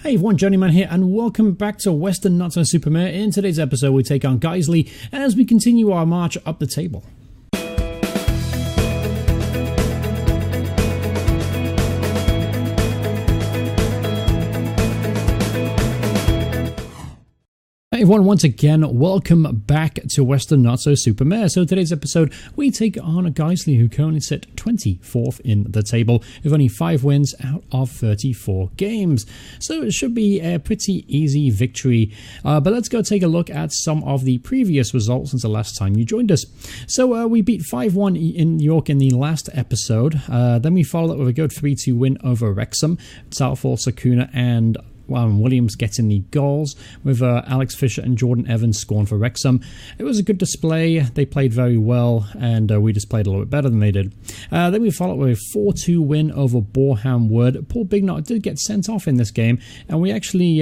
Hey everyone, Journeyman here, and welcome back to Weston Super Mare. In today's episode, we take on Guiseley as we continue our march up the table. Hey everyone, once again, welcome back to Weston Super Mare. So today's episode, we take on Guiseley, who currently sit 24th in the table, with only 5 wins out of 34 games. So it should be a pretty easy victory. But let's go take a look at some of the previous results since the last time you joined us. So we beat 5-1 in York in the last episode. Then we followed up with a good 3-2 win over Wrexham. Southall, Sakuna, and Williams getting the goals, with Alex Fisher and Jordan Evans scoring for Wrexham. It was a good display. They played very well, and we just played a little bit better than they did. Then we followed with a 4-2 win over Boreham Wood. Paul Bignot did get sent off in this game, and we actually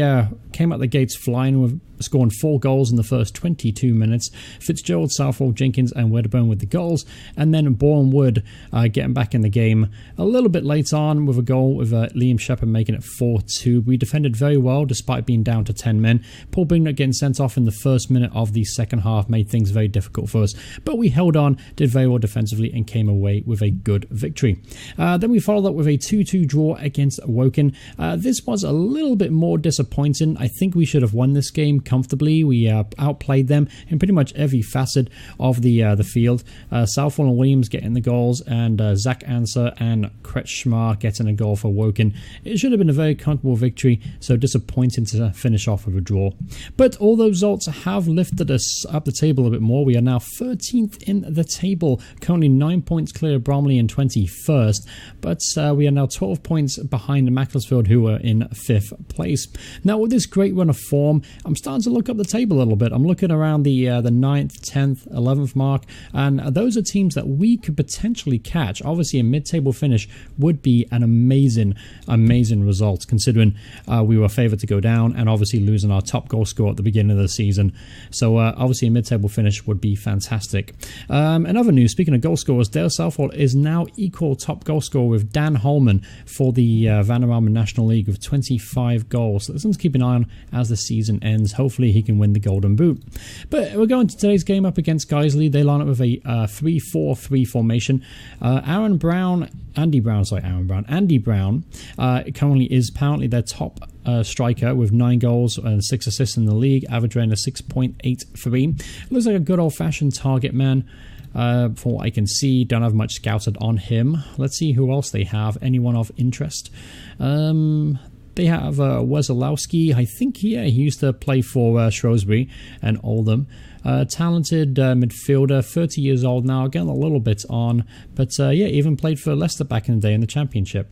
came out the gates flying, with scoring 4 goals in the first 22 minutes. Fitzgerald, Southall, Jenkins and Wedderburn with the goals, and then Boreham Wood getting back in the game a little bit late on with a goal, with Liam Shepherd making it 4-2. We defended very well despite being down to 10 men. Paul Bignot getting sent off in the first minute of the second half made things very difficult for us, but we held on, did very well defensively, and came away with a good victory. Then we followed up with a 2-2 draw against Woking. This was a little bit more disappointing. I think we should have won this game comfortably. We outplayed them in pretty much every facet of the field. Southall and Williams getting the goals, and Zach Anser and Kretschmar getting a goal for Woking. It should have been a very comfortable victory, so disappointing to finish off with a draw. But all those results have lifted us up the table a bit more. We are now 13th in the table, currently 9 points clear of Bromley in 21st, but we are now 12 points behind Macclesfield, who are in 5th place. Now, with this great run of form, I'm starting to look up the table a little bit. I'm looking around the 9th, 10th, 11th mark, and those are teams that we could potentially catch. Obviously, a mid-table finish would be an amazing result, considering we were favoured to go down, and obviously losing our top goal scorer at the beginning of the season. So obviously a mid-table finish would be fantastic. In other news, speaking of goal scorers, Dale Southall is now equal top goal scorer with Dan Holman for the Vanarama National League with 25 goals. So something to keep an eye on as the season ends. Hopefully he can win the Golden Boot. But we're going to today's game up against Guiseley. They line up with a 3-4-3 formation. Andy Brown currently is apparently their top striker with 9 goals and 6 assists in the league, average rating of 6.83. Looks like a good old-fashioned target man. From what I can see, don't have much scouted on him. Let's see who else they have. Anyone of interest? They have Wesolowski. I think he used to play for Shrewsbury and Oldham. Talented midfielder, 30 years old now, getting a little bit on, but even played for Leicester back in the day in the Championship.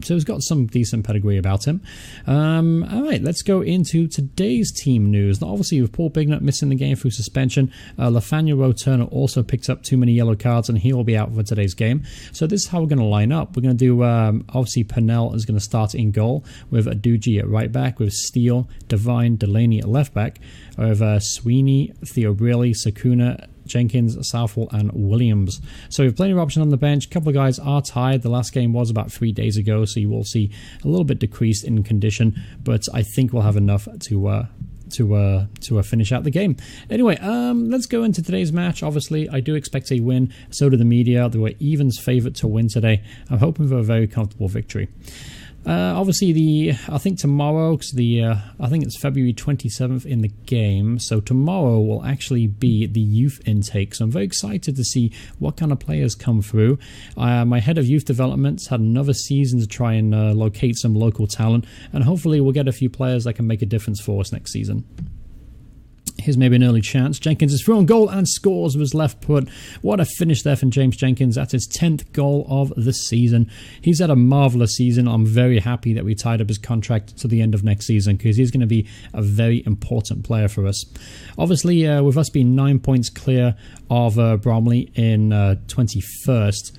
So he's got some decent pedigree about him. Alright, let's go into today's team news. Now, obviously, with Paul Bignot missing the game through suspension, Lafania Rowe-Turner also picked up too many yellow cards, and he will be out for today's game. So this is how we're going to line up. We're going to do, obviously, Purnell is going to start in goal, with Aduji at right back, with Steele, Devine, Delaney at left back, with Sweeney, Theo Brearley, Sakuna, Jenkins, Southall and Williams. So we have plenty of options on the bench. A couple of guys are tired. The last game was about 3 days ago, so you will see a little bit decreased in condition, but I think we'll have enough to finish out the game. Anyway, let's go into today's match. Obviously, I do expect a win. So do the media. They were evens favourite to win today. I'm hoping for a very comfortable victory. Obviously, I think tomorrow, because I think it's February 27th in the game, so tomorrow will actually be the youth intake, so I'm very excited to see what kind of players come through. My head of youth development's had another season to try and locate some local talent, and hopefully we'll get a few players that can make a difference for us next season. Here's maybe an early chance. Jenkins is through on goal and scores with his left foot. What a finish there from James Jenkins. That's his 10th goal of the season. He's had a marvellous season. I'm very happy that we tied up his contract to the end of next season, because he's going to be a very important player for us. Obviously, with us being 9 points clear of Bromley in 21st,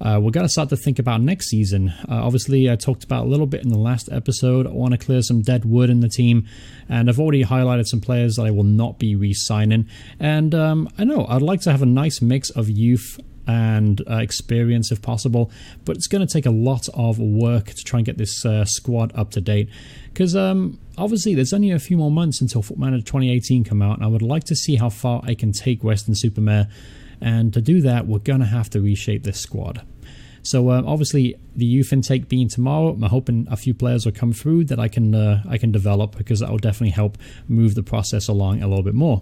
we're going to start to think about next season. Obviously, I talked about a little bit in the last episode. I want to clear some dead wood in the team, and I've already highlighted some players that I will not be re-signing. And I know I'd like to have a nice mix of youth and experience if possible, but it's going to take a lot of work to try and get this squad up to date, because obviously there's only a few more months until Foot Manager 2018 come out, and I would like to see how far I can take Weston Super Mare, and to do that we're going to have to reshape this squad. So obviously the youth intake being tomorrow, I'm hoping a few players will come through that I can develop, because that will definitely help move the process along a little bit more.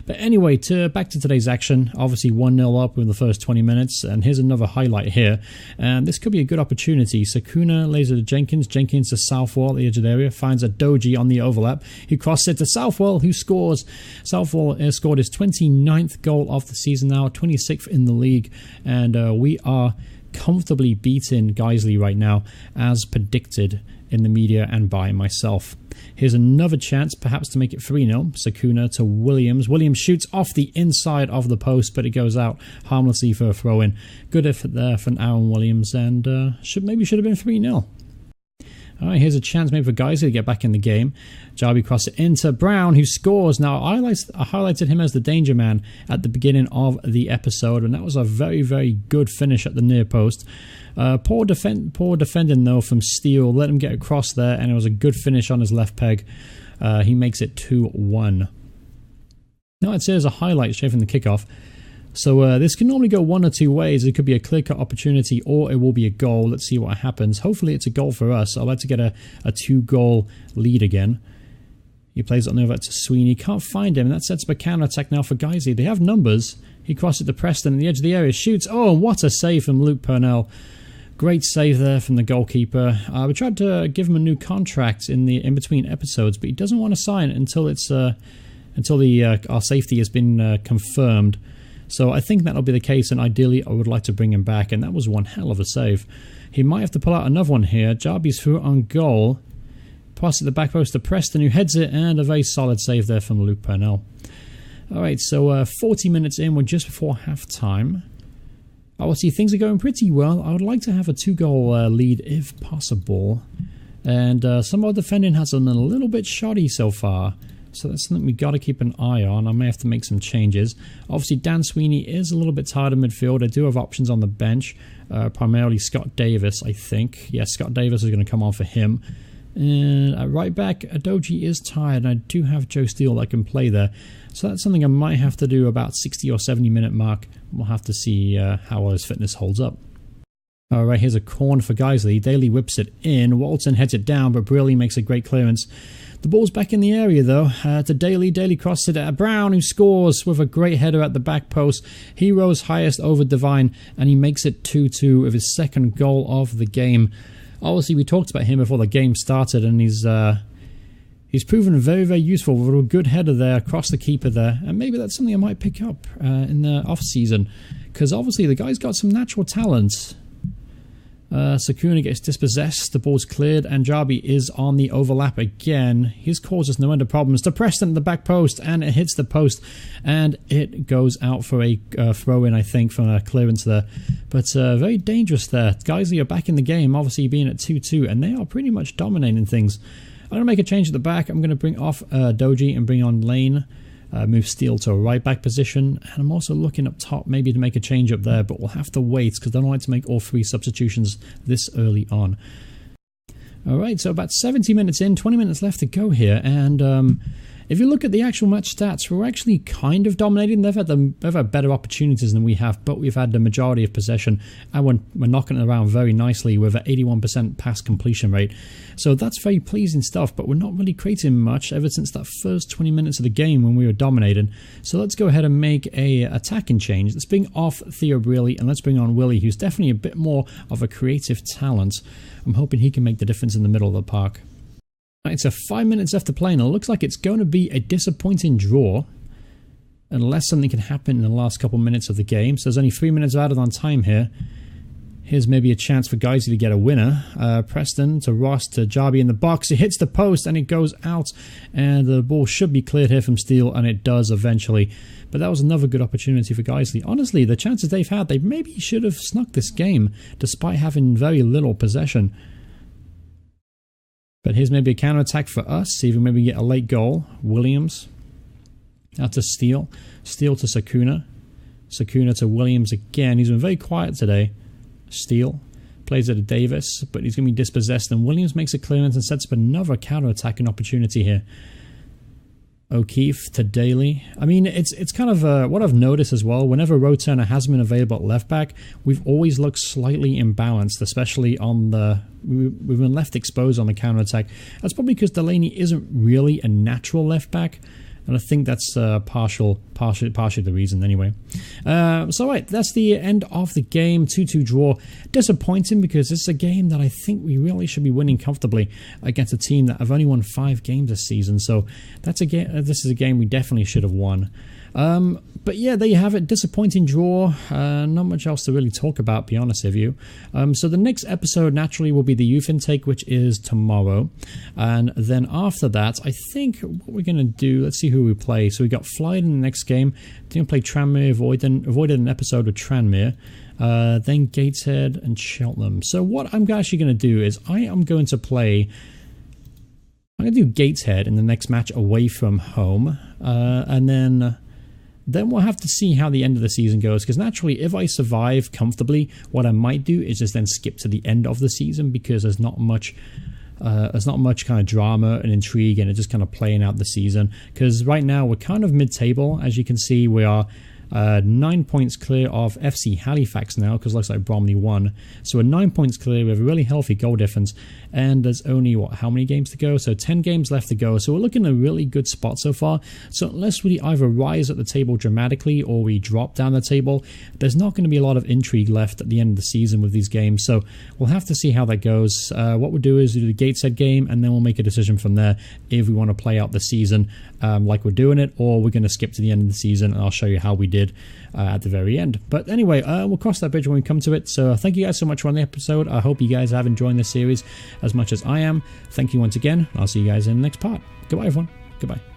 But anyway, back to today's action. Obviously 1-0 up in the first 20 minutes, and here's another highlight here. And this could be a good opportunity. Sakuna lays it to Jenkins. Jenkins to Southwell at the edge of the area, finds a Doji on the overlap. He crosses it to Southwell, who scores. Southwell has scored his 29th goal of the season now, 26th in the league, and we are comfortably beating Guiseley right now, as predicted in the media and by myself. Here's another chance perhaps to make it 3-0. Sakuna to Williams. Williams shoots off the inside of the post, but it goes out harmlessly for a throw-in. Good effort there from Aaron Williams, and maybe should have been 3-0. Alright, here's a chance maybe for Guiseley to get back in the game. Jarby crosses it into Brown, who scores. Now, I highlighted him as the danger man at the beginning of the episode, and that was a very, very good finish at the near post. Poor defending, though, from Steele. Let him get across there, and it was a good finish on his left peg. He makes it 2-1. Now, I'd say as a highlight straight from the kickoff. So this can normally go one or two ways. It could be a clear-cut opportunity, or it will be a goal. Let's see what happens. Hopefully it's a goal for us. I'd like to get a 2-goal lead again. He plays it over to Sweeney. Can't find him, and that sets up a counter-attack now for Guiseley. They have numbers. He crosses it to Preston at the edge of the area. Shoots. Oh, and what a save from Luke Purnell. Great save there from the goalkeeper. We tried to give him a new contract in between episodes, but he doesn't want to sign it until our safety has been confirmed. So I think that'll be the case, and ideally I would like to bring him back, and that was one hell of a save. He might have to pull out another one here. Jarby's through on goal. Pass at the back post to Preston, who heads it, and a very solid save there from Luke Purnell. Alright, so 40 minutes in, we're just before half-time. Obviously things are going pretty well. I would like to have a 2-goal lead if possible. And some of our defending has been a little bit shoddy so far. So that's something we got to keep an eye on. I may have to make some changes. Obviously, Dan Sweeney is a little bit tired in midfield. I do have options on the bench. Primarily Scott Davis, I think. Yeah, Scott Davis is going to come on for him. And at right back, Adoji is tired. And I do have Joe Steele that can play there. So that's something I might have to do about 60 or 70 minute mark. We'll have to see how his fitness holds up. Alright, here's a corner for Guiseley. Daly whips it in. Walton heads it down, but Briley makes a great clearance. The ball's back in the area, though, to Daly. Daly crosses it at Brown, who scores with a great header at the back post. He rose highest over Devine, and he makes it 2-2 with his second goal of the game. Obviously, we talked about him before the game started, and he's proven very, very useful with a good header there across the keeper there. And maybe that's something I might pick up in the off-season, because obviously the guy's got some natural talent. Sakuna gets dispossessed, the ball's cleared, and Jarby is on the overlap again. He's caused us no end of problems. To Preston at the back post, and it hits the post, and it goes out for a throw-in, I think, from a clearance there. But very dangerous there. Guiseley are back in the game, obviously being at 2-2, and they are pretty much dominating things. I'm going to make a change at the back. I'm going to bring off Doji and bring on Lane. Move Steele to a right back position, and I'm also looking up top maybe to make a change up there, but we'll have to wait because I don't like to make all three substitutions this early on. Alright, so about 70 minutes in, 20 minutes left to go here, and if you look at the actual match stats, we're actually kind of dominating. They've had better opportunities than we have, but we've had the majority of possession, and we're knocking it around very nicely with an 81% pass completion rate. So that's very pleasing stuff, but we're not really creating much ever since that first 20 minutes of the game when we were dominating. So let's go ahead and make a attacking change. Let's bring off Theo Brearley, and let's bring on Willie, who's definitely a bit more of a creative talent. I'm hoping he can make the difference in the middle of the park. Right, so 5 minutes left to play, and it looks like it's going to be a disappointing draw unless something can happen in the last couple minutes of the game. So there's only 3 minutes added on time here. Here's maybe a chance for Guiseley to get a winner. Preston to Ross to Jarby in the box. It hits the post and it goes out, and the ball should be cleared here from Steele, and it does eventually. But that was another good opportunity for Guiseley. Honestly, the chances they've had, they maybe should have snuck this game despite having very little possession. But here's maybe a counter-attack for us. See if we maybe get a late goal. Williams out to Steele. Steele to Sakuna. Sakuna to Williams again. He's been very quiet today. Steal. Plays it to Davis, but he's going to be dispossessed, and Williams makes a clearance and sets up another counter-attacking opportunity here. O'Keefe to Daly. I mean, it's kind of what I've noticed as well. Whenever Road Turner has been available at left back, we've always looked slightly imbalanced, especially on the... We've been left exposed on the counter-attack. That's probably because Delaney isn't really a natural left back, and I think that's partially the reason anyway. So right, that's the end of the game. 2-2 draw. Disappointing because this is a game that I think we really should be winning comfortably against a team that have only won 5 games this season. So that's a game. This is a game we definitely should have won. But yeah, there you have it. Disappointing draw. Not much else to really talk about, be honest with you. So the next episode naturally will be the youth intake, which is tomorrow. And then after that, I think what we're going to do, let's see who we play. So we got Flight in the next game. Then we play Tranmere, avoided an episode with Tranmere. Then Gateshead and Cheltenham. So what I'm actually going to do is I am going to play... I'm going to do Gateshead in the next match away from home. And then we'll have to see how the end of the season goes, because naturally if I survive comfortably, what I might do is just then skip to the end of the season, because there's not much kind of drama and intrigue, and it's just kind of playing out the season. Because right now we're kind of mid-table. As you can see, we are 9 points clear of FC Halifax now, because it looks like Bromley won. So we're 9 points clear. We have a really healthy goal difference, and there's only how many games to go? So 10 games left to go. So we're looking at a really good spot so far. So unless we either rise at the table dramatically or we drop down the table, there's not going to be a lot of intrigue left at the end of the season with these games. So we'll have to see how that goes. What we'll do is do the Gateshead game, and then we'll make a decision from there if we want to play out the season like we're doing it, or we're going to skip to the end of the season, and I'll show you how we did at the very end. But anyway, we'll cross that bridge when we come to it. So thank you guys so much for the episode. I hope you guys have enjoyed this series as much as I am. Thank you once again. I'll see you guys in the next part. Goodbye, everyone. Goodbye.